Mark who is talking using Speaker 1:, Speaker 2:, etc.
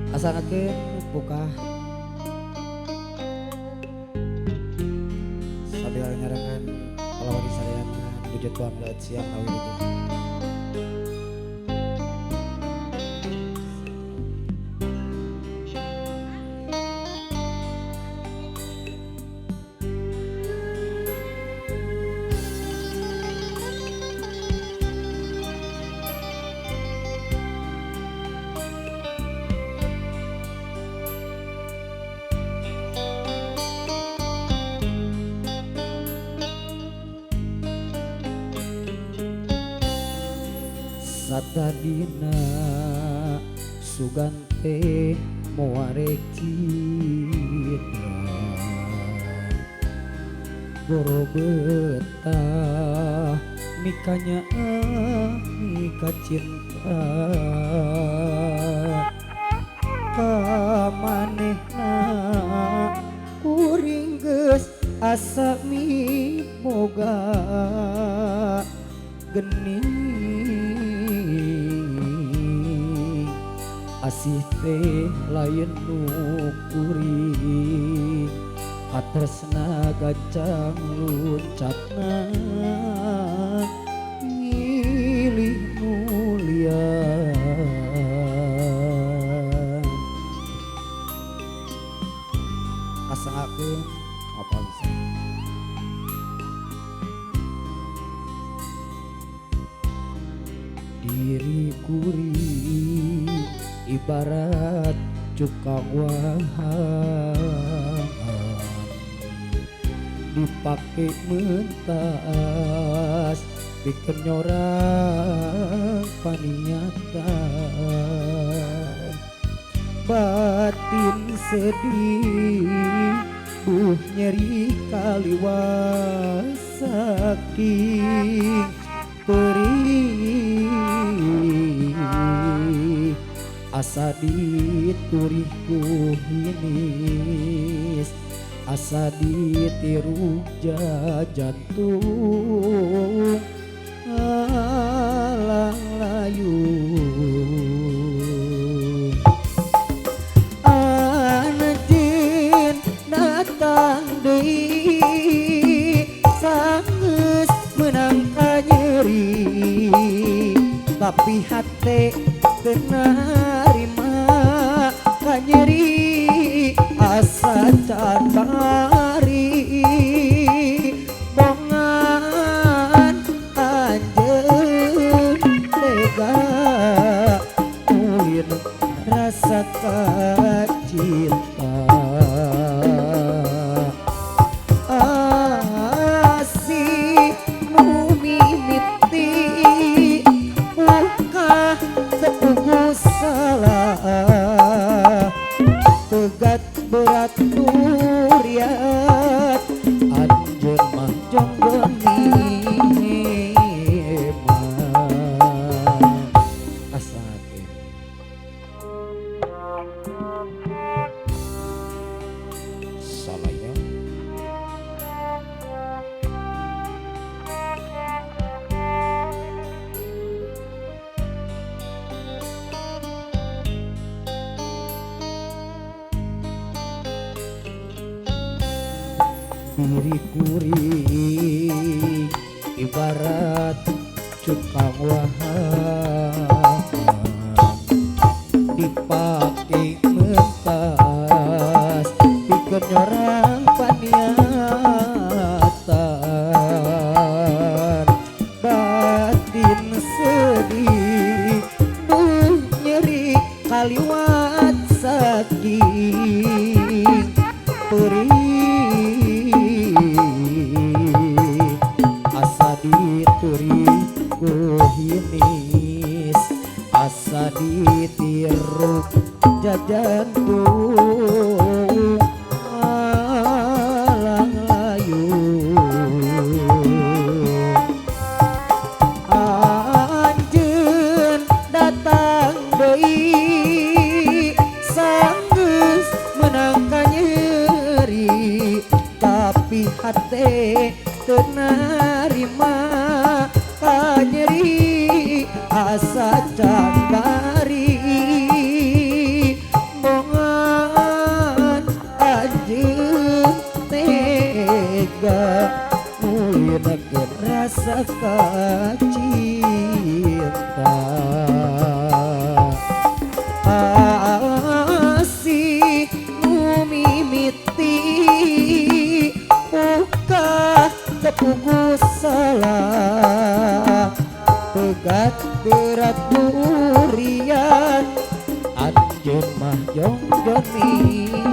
Speaker 1: Asangakeun buka sambil nyarangan pahlawan disayangan wujud banglaut siang awi itu. Satadina sugante moarekina goro betah mikanya mika cinta kamanehna kuring geus asa miboga geni asih teh lain nu kuring atresna gacang luncakna milih mulia asangakeun apa bisa diri kuring ibarat cukang wahan dipake mentas bikin nyorang paniatan batin sedih nyeri kaliwat saking perih asa diturihku hinis asa ditiru jantung alang layu anjeun datang deui sanggeus menang ka nyeri tapi hate teu narima ka nyeri asa can bari bongan anjeun tega ulin rasa cinta asih nu mimiti muka sepugu salah pegat berat turiat anjeun mah jong geni asake salahnya diri kuring ibarat cukang wahan dipake mentas pikeun nyorang paniatan batin sedih nyeri kaliwat saking perih asa dituriku hinis asa ditiru jajantung alang layu anjeun datang deui sanggeus menang ka nyeri tapi hate teu narima ka nyeri asa can bari neken rasa cinta asih nu mimiti muka tepugu salah pegat berat durian anjeun mah jongjoni